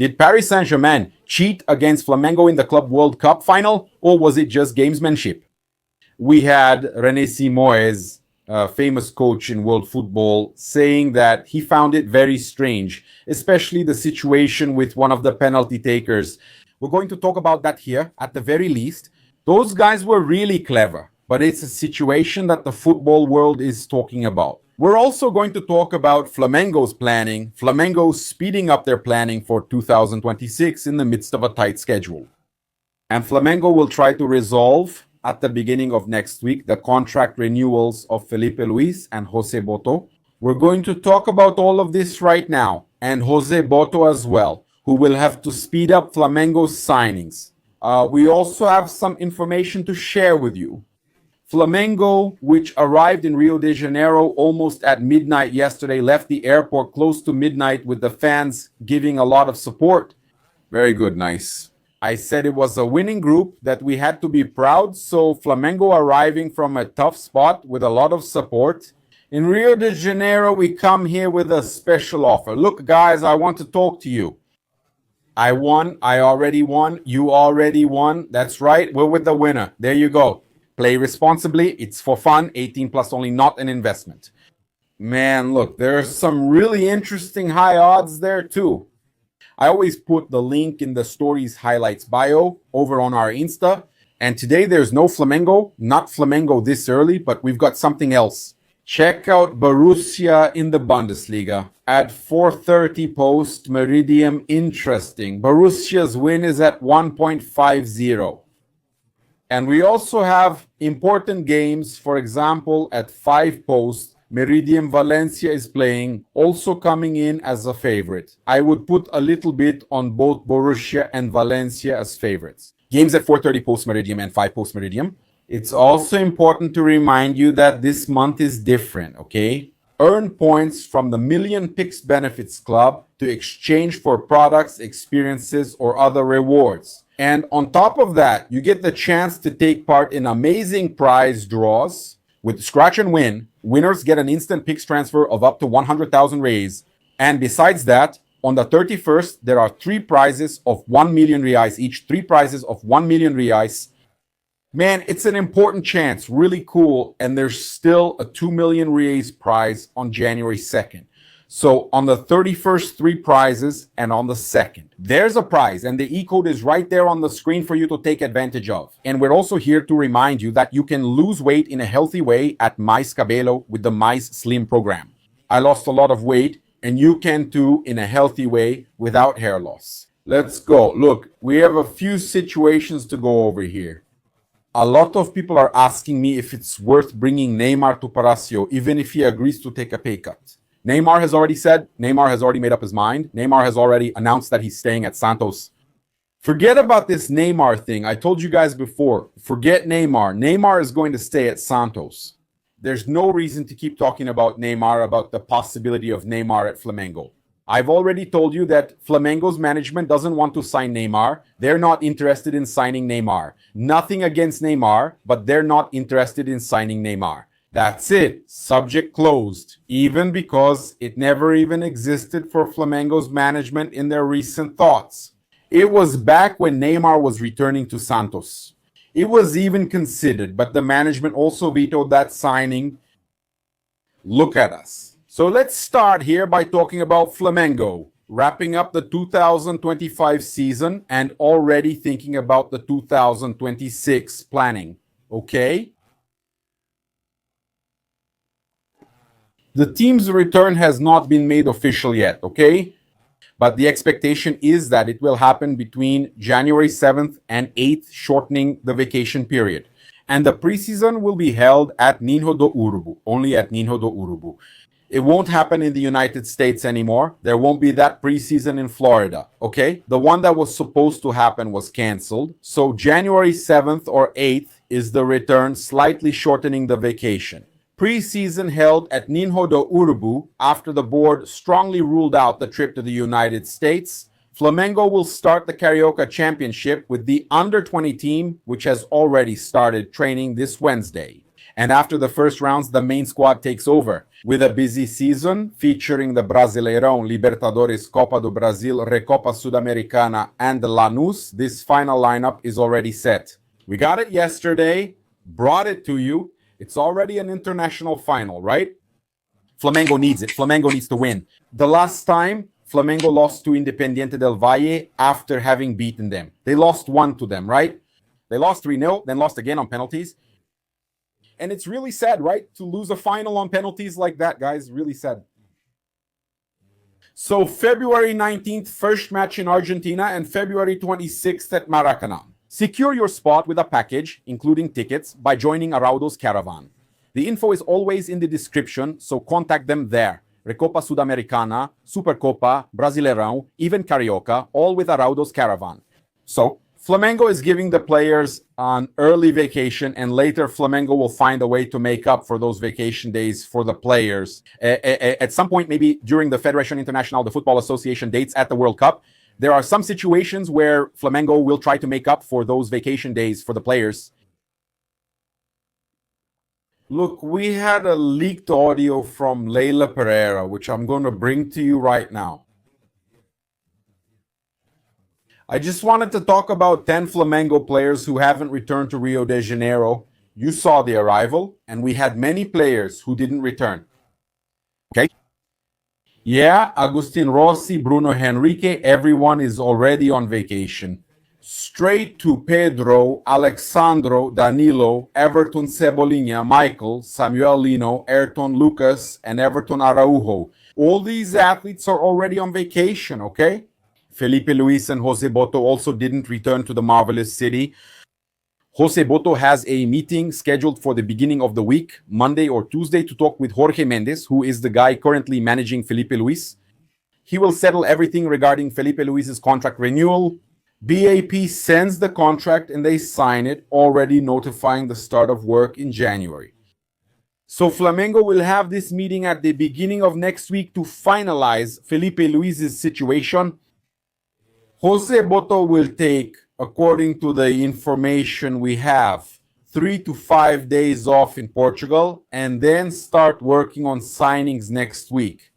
Did Paris Saint-Germain cheat against Flamengo in the Club World Cup final, or was it just gamesmanship? We had René Simoes, a famous coach in world football, saying that he found it very strange, especially the situation with one of the penalty takers. We're going to talk about that here, at the very least. Those guys were really clever, but it's a situation that the football world is talking about. We're also going to talk about Flamengo's planning, Flamengo speeding up their planning for 2026 in the midst of a tight schedule. And Flamengo will try to resolve at the beginning of next week the contract renewals of Felipe Luis and Jose Boto. We're going to talk about all of this right now, and Jose Boto as well, who will have to speed up Flamengo's signings. We also have some information to share with you. Flamengo, which arrived in Rio de Janeiro almost at midnight yesterday, left the airport close to midnight with the fans giving a lot of support. Very good, nice. I said it was a winning group, that we had to be proud, so Flamengo arriving from a tough spot with a lot of support. In Rio de Janeiro, we come here with a special offer. Look, guys, I want to talk to you. I won, I already won, you already won. That's right, we're with the winner. There you go. Play responsibly, it's for fun, 18 plus only, not an investment. Man, look, there's some really interesting high odds there too. I always put the link in the stories highlights bio over on our Insta. And today there's no Flamengo, not Flamengo this early, but we've got something else. Check out Borussia in the Bundesliga. At 4:30 post, Meridian, interesting. Borussia's win is at 1.50. And we also have important games, for example, at 5 post, Meridian Valencia is playing, also coming in as a favorite. I would put a little bit on both Borussia and Valencia as favorites. Games at 4:30 post Meridian and 5 post Meridian. It's also important to remind you that this month is different, okay? Earn points from the Million Picks Benefits Club to exchange for products, experiences, or other rewards. And on top of that, you get the chance to take part in amazing prize draws. With Scratch and Win, winners get an instant picks transfer of up to 100,000 raise. And besides that, on the 31st, there are 3 prizes of 1 million reais each. 3 prizes of 1 million reais. Man, it's an important chance, really cool. And there's still a 2 million reais prize on January 2nd. So on the 31st, 3 prizes, and on the 2nd, there's a prize, and the e-code is right there on the screen for you to take advantage of. And we're also here to remind you that you can lose weight in a healthy way at Mais Cabelo with the Mais Slim program. I lost a lot of weight, and you can too in a healthy way without hair loss. Let's go. Look, we have a few situations to go over here. A lot of people are asking me if it's worth bringing Neymar to Palacio, even if he agrees to take a pay cut. Neymar has already said, Neymar has already made up his mind. Neymar has already announced that he's staying at Santos. Forget about this Neymar thing. I told you guys before, forget Neymar. Neymar is going to stay at Santos. There's no reason to keep talking about Neymar, about the possibility of Neymar at Flamengo. I've already told you that Flamengo's management doesn't want to sign Neymar. They're not interested in signing Neymar. Nothing against Neymar, but they're not interested in signing Neymar. That's it. Subject closed. Even because it never even existed for Flamengo's management in their recent thoughts. It was back when Neymar was returning to Santos. It was even considered, but the management also vetoed that signing. Look at us. So let's start here by talking about Flamengo, wrapping up the 2025 season and already thinking about the 2026 planning. Okay? The team's return has not been made official yet, okay? But the expectation is that it will happen between January 7th and 8th, shortening the vacation period. And the preseason will be held at Ninho do Urubu, only at Ninho do Urubu. It won't happen in the United States anymore. There won't be that preseason in Florida, okay? The one that was supposed to happen was canceled. So January 7th or 8th is the return, slightly shortening the vacation. Preseason held at Ninho do Urubu after the board strongly ruled out the trip to the United States. Flamengo will start the Carioca Championship with the under-20 team, which has already started training this Wednesday. And after the first rounds, the main squad takes over. With a busy season featuring the Brasileirão, Libertadores, Copa do Brasil, Recopa Sudamericana, and Lanús, this final lineup is already set. We got it yesterday, brought it to you. It's already an international final, right? Flamengo needs it. Flamengo needs to win. The last time, Flamengo lost to Independiente del Valle after having beaten them. They lost 1 to them, right? They lost 3-0, then lost again on penalties. And it's really sad, right? To lose a final on penalties like that, guys. Really sad. So February 19th, first match in Argentina, and February 26th at Maracanã. Secure your spot with a package, including tickets, by joining Araudo's caravan. The info is always in the description, so contact them there. Recopa Sudamericana, Supercopa, Brasileirão, even Carioca, all with Araudo's caravan. So, Flamengo is giving the players an early vacation, and later Flamengo will find a way to make up for those vacation days for the players. At some point, maybe during the Federación Internacional de Football Association dates at the World Cup, there are some situations where Flamengo will try to make up for those vacation days for the players. Look, we had a leaked audio from Leila Pereira, which I'm going to bring to you right now. I just wanted to talk about 10 Flamengo players who haven't returned to Rio de Janeiro. You saw the arrival, and we had many players who didn't return. Okay? Yeah, Agustin Rossi, Bruno Henrique, everyone is already on vacation. Straight to Pedro, Alexandro, Danilo, Everton Cebolinha, Michael, Samuel Lino, Ayrton Lucas, and Everton Araujo. All these athletes are already on vacation, okay? Felipe Luis and Jose Boto also didn't return to the marvelous city. Jose Boto has a meeting scheduled for the beginning of the week, Monday or Tuesday, to talk with Jorge Mendes, who is the guy currently managing Felipe Luis. He will settle everything regarding Felipe Luis's contract renewal. BAP sends the contract and they sign it, already notifying the start of work in January. So Flamengo will have this meeting at the beginning of next week to finalize Felipe Luis's situation. Jose Boto will take, according to the information we have, 3 to 5 days off in Portugal and then start working on signings next week.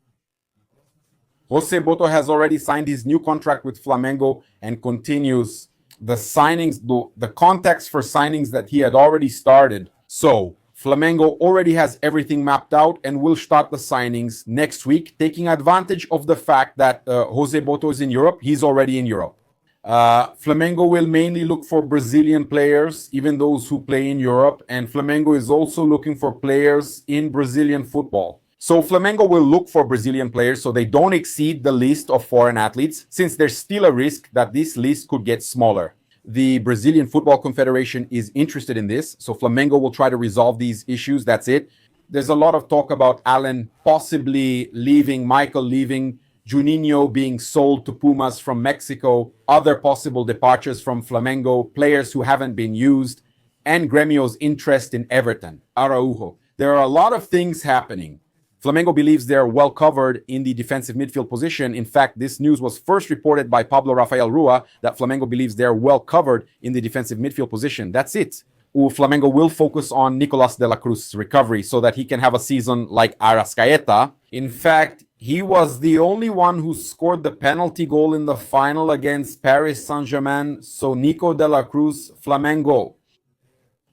Jose Boto has already signed his new contract with Flamengo and continues the signings, the contacts for signings that he had already started. So Flamengo already has everything mapped out and will start the signings next week, taking advantage of the fact that Jose Boto is in Europe. He's already in Europe. Flamengo will mainly look for Brazilian players, even those who play in Europe, and Flamengo is also looking for players in Brazilian football. So Flamengo will look for Brazilian players so they don't exceed the list of foreign athletes, since there's still a risk that this list could get smaller. The Brazilian Football Confederation is interested in this, so Flamengo will try to resolve these issues. That's it. There's a lot of talk about Allen possibly leaving, Michael leaving, Juninho being sold to Pumas from Mexico, other possible departures from Flamengo, players who haven't been used, and Gremio's interest in Everton, Araujo. There are a lot of things happening. Flamengo believes they're well covered in the defensive midfield position. In fact, this news was first reported by Pablo Rafael Rua, that Flamengo believes they're well covered in the defensive midfield position. That's it. Flamengo will focus on Nicolas de la Cruz's recovery so that he can have a season like Arrascaeta. In fact, he was the only one who scored the penalty goal in the final against Paris Saint-Germain. So Nico de la Cruz, Flamengo.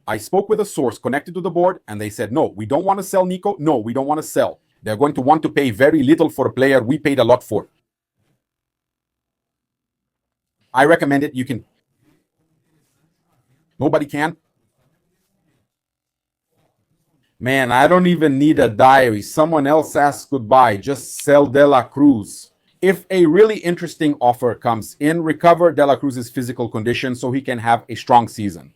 I spoke with a source connected to the board and they said, no, we don't want to sell Nico. No, we don't want to sell. They're going to want to pay very little for a player we paid a lot for. I recommend it. You can. Nobody can. Man, I don't even need a diary. Someone else asks goodbye. Just sell De La Cruz. If a really interesting offer comes in, recover De La Cruz's physical condition so he can have a strong season.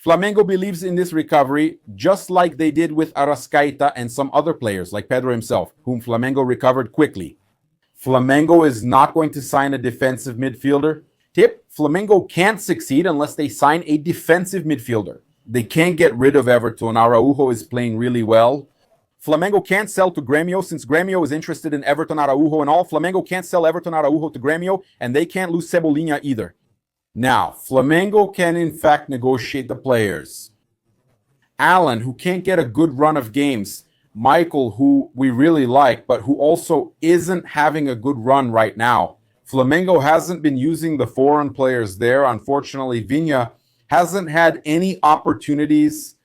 Flamengo believes in this recovery, just like they did with Arrascaeta and some other players, like Pedro himself, whom Flamengo recovered quickly. Flamengo is not going to sign a defensive midfielder. Tip, Flamengo can't succeed unless they sign a defensive midfielder. They can't get rid of Everton. Araujo is playing really well. Flamengo can't sell to Gremio since Gremio is interested in Everton Araujo and all. Flamengo can't sell Everton Araujo to Gremio, and they can't lose Cebolinha either. Now, Flamengo can in fact negotiate the players. Alan, who can't get a good run of games. Michael, who we really like, but who also isn't having a good run right now. Flamengo hasn't been using the foreign players there. Unfortunately, Vinha hasn't had any opportunities.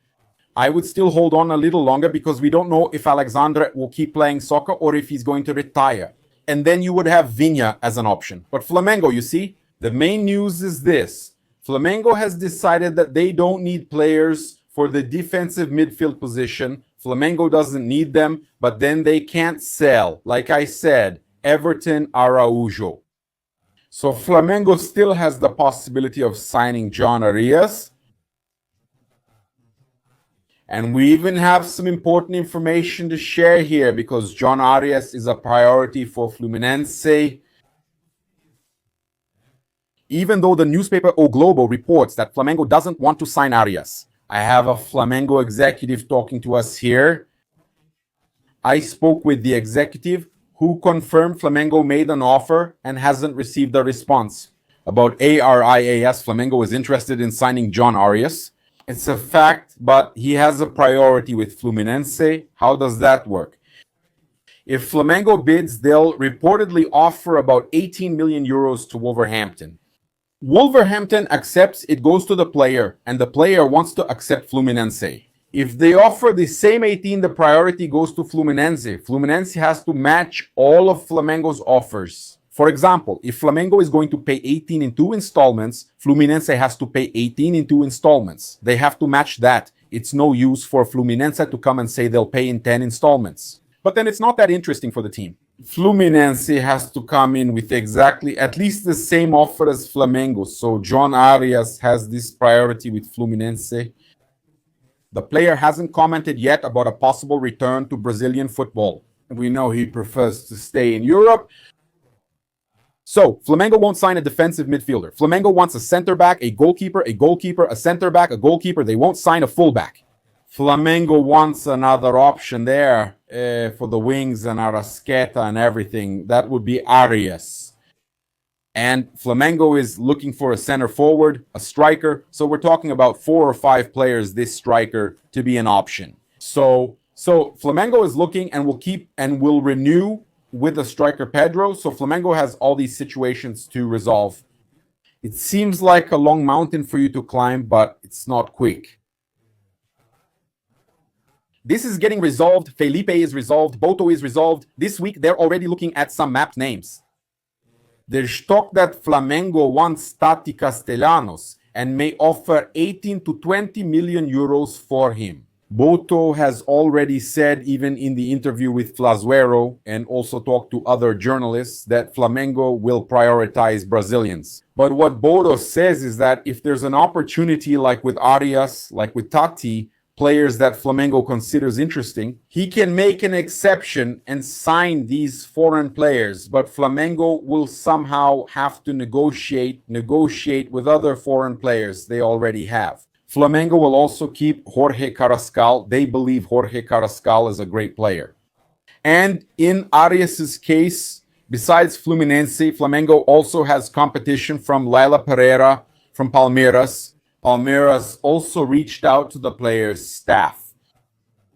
I would still hold on a little longer because we don't know if Alexandre will keep playing soccer or if he's going to retire. And then you would have Vinha as an option. But Flamengo, you see, the main news is this. Flamengo has decided that they don't need players for the defensive midfield position. Flamengo doesn't need them, but then they can't sell. Like I said, Everton Araujo. So Flamengo still has the possibility of signing John Arias. And we even have some important information to share here because John Arias is a priority for Fluminense. Even though the newspaper O Globo reports that Flamengo doesn't want to sign Arias. I have a Flamengo executive talking to us here. I spoke with the executive who confirmed Flamengo made an offer and hasn't received a response. About Arias, Flamengo is interested in signing John Arias. It's a fact, but he has a priority with Fluminense. How does that work? If Flamengo bids, they'll reportedly offer about 18 million euros to Wolverhampton. Wolverhampton accepts, it goes to the player, and the player wants to accept Fluminense. If they offer the same 18, the priority goes to Fluminense. Fluminense has to match all of Flamengo's offers. For example, if Flamengo is going to pay 18 in 2 installments, Fluminense has to pay 18 in 2 installments. They have to match that. It's no use for Fluminense to come and say they'll pay in 10 installments. But then it's not that interesting for the team. Fluminense has to come in with exactly at least the same offer as Flamengo. So John Arias has this priority with Fluminense. The player hasn't commented yet about a possible return to Brazilian football. We know he prefers to stay in Europe. So, Flamengo won't sign a defensive midfielder. Flamengo wants a center back, a goalkeeper, a center back, a goalkeeper. They won't sign a fullback. Flamengo wants another option there for the wings and Arrascaeta and everything. That would be Arias. And Flamengo is looking for a center forward, a striker. So we're talking about 4 or 5 players, this striker, to be an option. So Flamengo is looking and will keep and will renew with the striker Pedro. So Flamengo has all these situations to resolve. It seems like a long mountain for you to climb, but it's not quick. This is getting resolved. Felipe is resolved. Boto is resolved. This week, they're already looking at some mapped names. There's talk that Flamengo wants Tati Castellanos and may offer 18 to 20 million euros for him. Boto has already said, even in the interview with Flazuero, and also talked to other journalists, that Flamengo will prioritize Brazilians. But what Boto says is that if there's an opportunity like with Arias, like with Tati, players that Flamengo considers interesting, he can make an exception and sign these foreign players, but Flamengo will somehow have to negotiate with other foreign players they already have. Flamengo will also keep Jorge Carrascal. They believe Jorge Carrascal is a great player. And in Arias' case, besides Fluminense, Flamengo also has competition from Leila Pereira from Palmeiras. Palmeiras also reached out to the player's staff.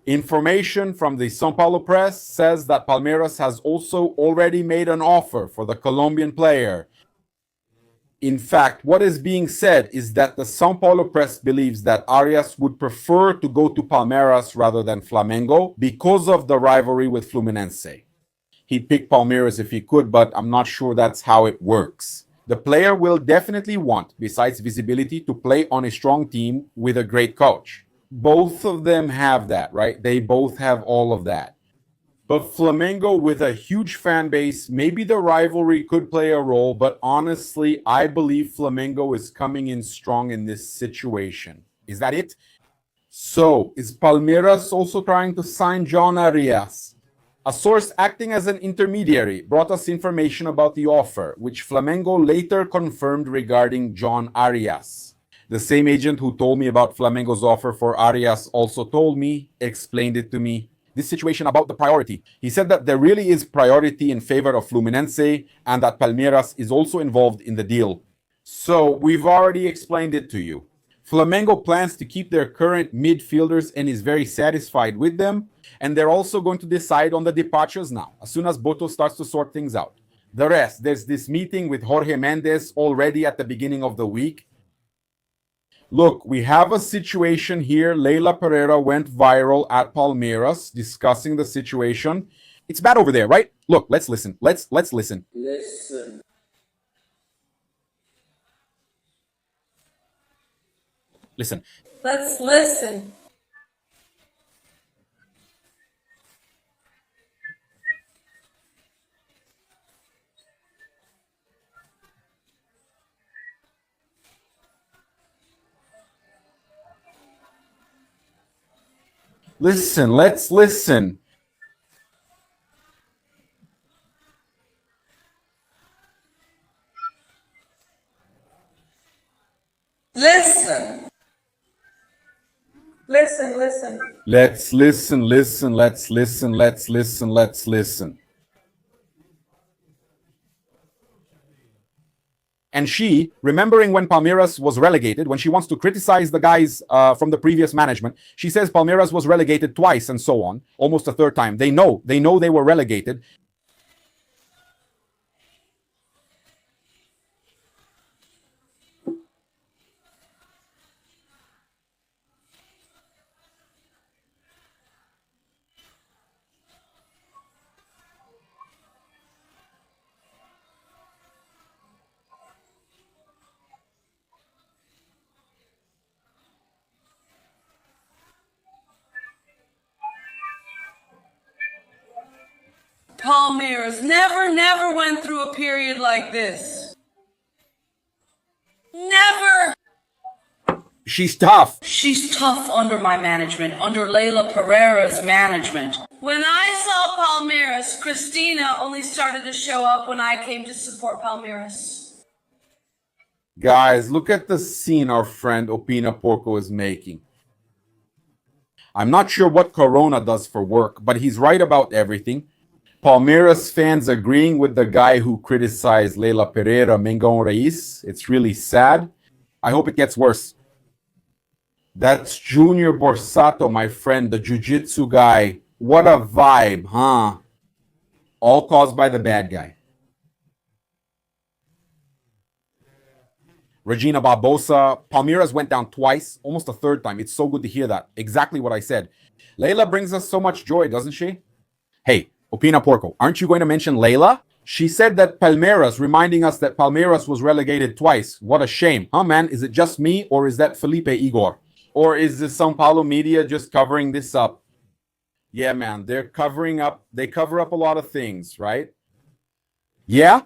Information from the São Paulo press says that Palmeiras has also already made an offer for the Colombian player. In fact, what is being said is that the São Paulo press believes that Arias would prefer to go to Palmeiras rather than Flamengo because of the rivalry with Fluminense. He'd pick Palmeiras if he could, but I'm not sure that's how it works. The player will definitely want, besides visibility, to play on a strong team with a great coach. Both of them have that, right? They both have all of that. But Flamengo, with a huge fan base, maybe the rivalry could play a role, but honestly, I believe Flamengo is coming in strong in this situation. Is that it? So, is Palmeiras also trying to sign John Arias? A source acting as an intermediary brought us information about the offer, which Flamengo later confirmed regarding John Arias. The same agent who told me about Flamengo's offer for Arias also explained it to me. This situation about the priority. He said that there really is priority in favor of Fluminense and that Palmeiras is also involved in the deal. So we've already explained it to you. Flamengo plans to keep their current midfielders and is very satisfied with them. And they're also going to decide on the departures now, as soon as Boto starts to sort things out. The rest, there's this meeting with Jorge Mendes already at the beginning of the week. Look, we have a situation here. Leila Pereira went viral at Palmeiras discussing the situation. It's bad over there, right? Look, let's listen. Let's listen. Listen. Listen. Let's listen. Listen, let's listen. Listen. Listen, listen. Let's listen, listen, let's listen, let's listen, let's listen. And she, remembering when Palmeiras was relegated, when she wants to criticize the guys from the previous management, she says Palmeiras was relegated twice and so on, almost a third time. They know they were relegated. Palmeiras never went through a period like this. Never. She's tough. She's tough under my management, under Leila Pereira's management. When I saw Palmeiras, Cristina only started to show up when I came to support Palmeiras. Guys, look at the scene our friend Opina Porco is making. I'm not sure what Corona does for work, but he's right about everything. Palmeiras fans agreeing with the guy who criticized Leila Pereira, Mengão Reis. It's really sad. I hope it gets worse. That's Junior Borsato, my friend, the jiu-jitsu guy. What a vibe, huh? All caused by the bad guy. Regina Barbosa. Palmeiras went down twice, almost a third time. It's so good to hear that. Exactly what I said. Leila brings us so much joy, doesn't she? Hey, Opina Porco, aren't you going to mention Leila? She said that Palmeiras, reminding us that Palmeiras was relegated twice. What a shame. Huh, man? Is it just me, or is that Felipe Igor? Or is the São Paulo media just covering this up? Yeah, man, they're covering up. They cover up a lot of things, right? Yeah?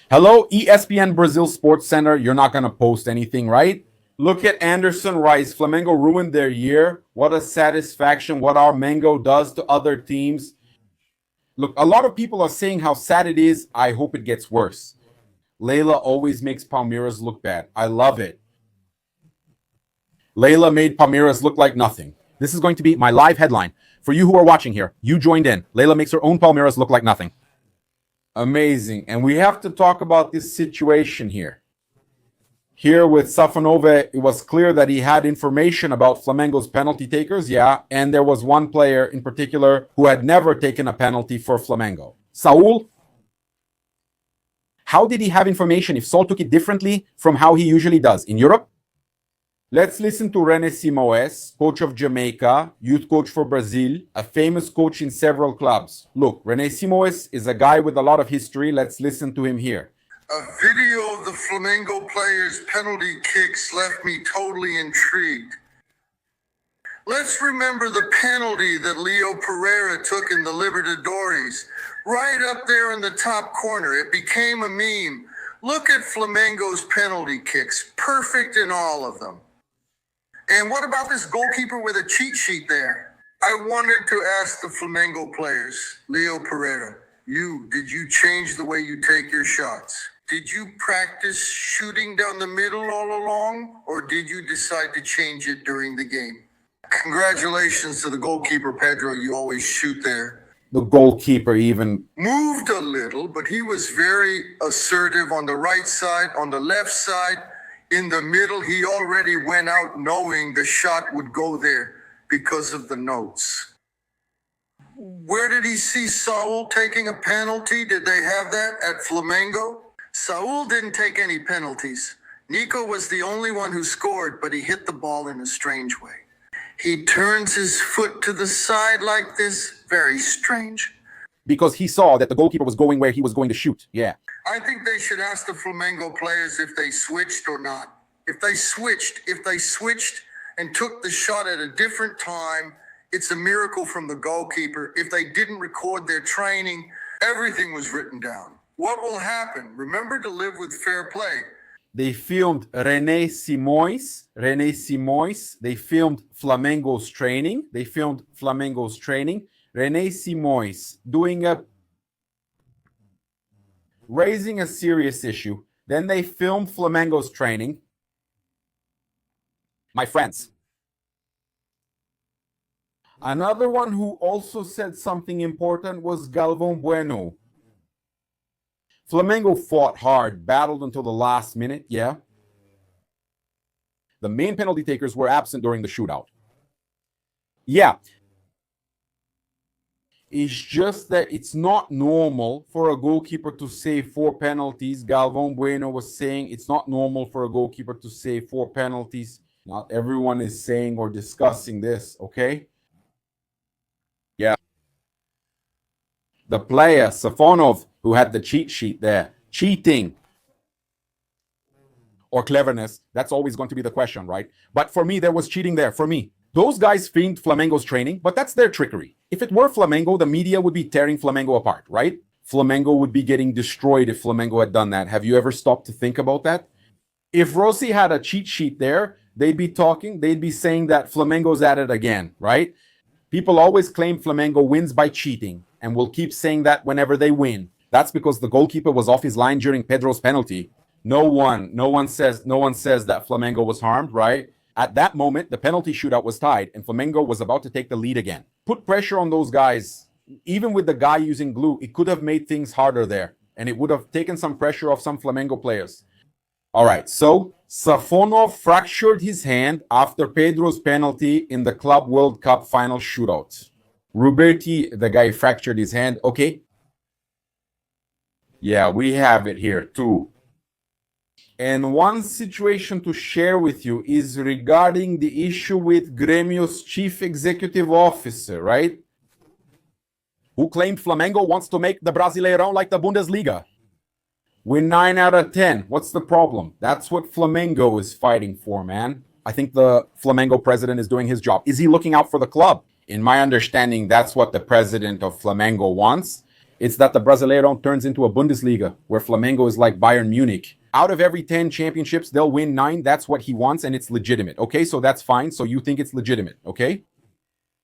Hello, ESPN Brazil Sports Center. You're not going to post anything, right? Look at Anderson Rice. Flamengo ruined their year. What a satisfaction what our Mango does to other teams. Look, a lot of people are saying how sad it is. I hope it gets worse. Leila always makes Palmeiras look bad. I love it. Leila made Palmeiras look like nothing. This is going to be my live headline. For you who are watching here, you joined in. Leila makes her own Palmeiras look like nothing. Amazing. And we have to talk about this situation here. Here with Safanova, it was clear that he had information about Flamengo's penalty takers, yeah, and there was one player in particular who had never taken a penalty for Flamengo. Saul? How did he have information if Saul took it differently from how he usually does? In Europe? Let's listen to René Simoes, coach of Jamaica, youth coach for Brazil, a famous coach in several clubs. Look, René Simoes is a guy with a lot of history. Let's listen to him here. A video of the Flamengo players' penalty kicks left me totally intrigued. Let's remember the penalty that Leo Pereira took in the Libertadores, right up there in the top corner. It became a meme. Look at Flamengo's penalty kicks, perfect in all of them. And what about this goalkeeper with a cheat sheet there? I wanted to ask the Flamengo players, Leo Pereira, did you change the way you take your shots? Did you practice shooting down the middle all along, or did you decide to change it during the game? Congratulations to the goalkeeper, Pedro. You always shoot there. The goalkeeper even moved a little, but he was very assertive on the right side, on the left side. In the middle, he already went out knowing the shot would go there because of the notes. Where did he see Saul taking a penalty? Did they have that at Flamengo? Saul didn't take any penalties. Nico was the only one who scored, but he hit the ball in a strange way. He turns his foot to the side like this. Very strange. Because he saw that the goalkeeper was going where he was going to shoot. Yeah. I think they should ask the Flamengo players if they switched or not. If they switched and took the shot at a different time, it's a miracle from the goalkeeper. If they didn't record their training, everything was written down. What will happen? Remember to live with fair play. They filmed René Simões. They filmed Flamengo's training. René Simões raising a serious issue. Then they filmed Flamengo's training. My friends. Another one who also said something important was Galvão Bueno. Flamengo fought hard, battled until the last minute, yeah. The main penalty takers were absent during the shootout. Yeah. It's just that it's not normal for a goalkeeper to save 4 penalties. Galvão Bueno was saying it's not normal for a goalkeeper to save 4 penalties. Not everyone is saying or discussing this, okay? Yeah. The player, Safonov, who had the cheat sheet there, cheating or cleverness, that's always going to be the question, right? But for me, there was cheating there, for me. Those guys filmed Flamengo's training, but that's their trickery. If it were Flamengo, the media would be tearing Flamengo apart, right? Flamengo would be getting destroyed if Flamengo had done that. Have you ever stopped to think about that? If Rossi had a cheat sheet there, they'd be saying that Flamengo's at it again, right? People always claim Flamengo wins by cheating, and will keep saying that whenever they win. That's because the goalkeeper was off his line during Pedro's penalty. No one says that Flamengo was harmed, right? At that moment, the penalty shootout was tied, and Flamengo was about to take the lead again. Put pressure on those guys. Even with the guy using glue, it could have made things harder there, and it would have taken some pressure off some Flamengo players. All right, so Safonov fractured his hand after Pedro's penalty in the Club World Cup final shootout. Ruberti, the guy fractured his hand. Okay. Yeah, we have it here too. And one situation to share with you is regarding the issue with Grêmio's chief executive officer, right? Who claimed Flamengo wants to make the Brasileirão like the Bundesliga. Win 9 out of 10. What's the problem? That's what Flamengo is fighting for, man. I think the Flamengo president is doing his job. Is he looking out for the club? In my understanding, that's what the president of Flamengo wants. It's that the Brasileirão turns into a Bundesliga, where Flamengo is like Bayern Munich. Out of every 10 championships, they'll win 9. That's what he wants, and it's legitimate. Okay, so that's fine. So you think it's legitimate, okay?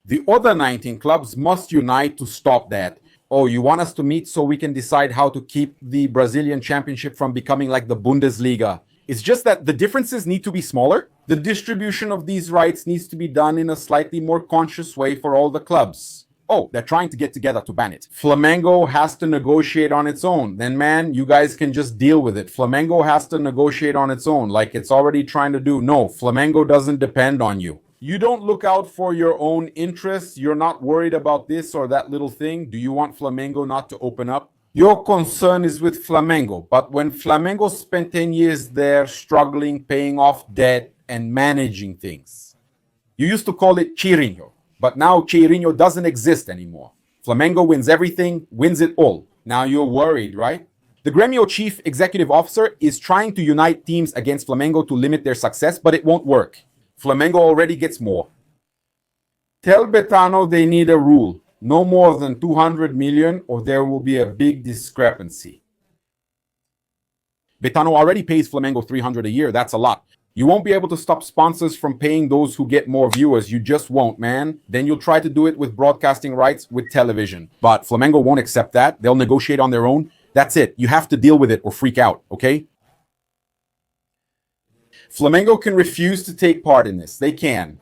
The other 19 clubs must unite to stop that. Oh, you want us to meet so we can decide how to keep the Brazilian championship from becoming like the Bundesliga. It's just that the differences need to be smaller. The distribution of these rights needs to be done in a slightly more conscious way for all the clubs. Oh, they're trying to get together to ban it. Flamengo has to negotiate on its own. Then, man, you guys can just deal with it. Flamengo has to negotiate on its own, like it's already trying to do. No, Flamengo doesn't depend on you. You don't look out for your own interests. You're not worried about this or that little thing. Do you want Flamengo not to open up? Your concern is with Flamengo. But when Flamengo spent 10 years there struggling, paying off debt, and managing things, you used to call it Chirinho. But now Chirinho doesn't exist anymore. Flamengo wins everything, wins it all. Now you're worried, right? The Grêmio chief executive officer is trying to unite teams against Flamengo to limit their success, but it won't work. Flamengo already gets more. Tell Betano they need a rule. No more than 200 million or there will be a big discrepancy. Betano already pays Flamengo 300 a year. That's a lot. You won't be able to stop sponsors from paying those who get more viewers. You just won't, man. Then you'll try to do it with broadcasting rights with television. But Flamengo won't accept that. They'll negotiate on their own. That's it. You have to deal with it or freak out, okay? Flamengo can refuse to take part in this. They can.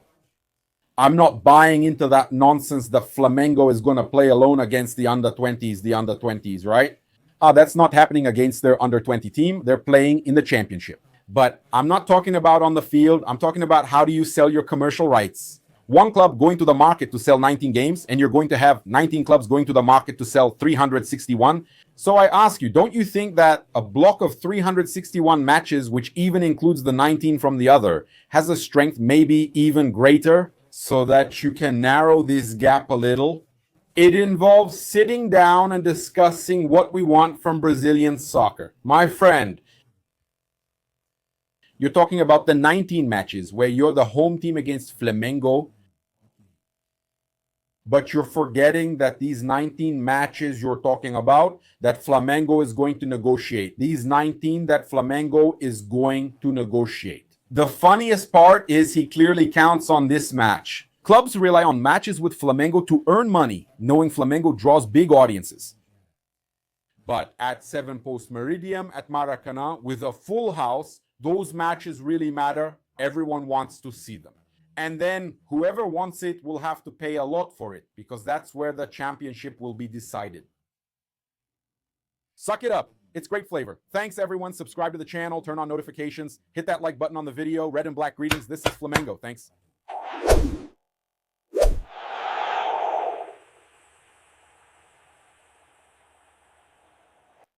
I'm not buying into that nonsense that Flamengo is going to play alone against the under-20s, right? That's not happening against their under-20 team. They're playing in the championship. But I'm not talking about on the field. I'm talking about how do you sell your commercial rights. One club going to the market to sell 19 games, and you're going to have 19 clubs going to the market to sell 361. So I ask you, don't you think that a block of 361 matches, which even includes the 19 from the other, has a strength maybe even greater so that you can narrow this gap a little? It involves sitting down and discussing what we want from Brazilian soccer. My friend, you're talking about the 19 matches where you're the home team against Flamengo, but you're forgetting that these 19 matches you're talking about, that Flamengo is going to negotiate. These 19 that Flamengo is going to negotiate. The funniest part is he clearly counts on this match. Clubs rely on matches with Flamengo to earn money, knowing Flamengo draws big audiences. But at 7 Post Meridian, at Maracanã, with a full house, those matches really matter. Everyone wants to see them. And then whoever wants it will have to pay a lot for it, because that's where the championship will be decided. Suck it up. It's great flavor. Thanks, everyone. Subscribe to the channel. Turn on notifications. Hit that like button on the video. Red and black greetings. This is Flamengo. Thanks.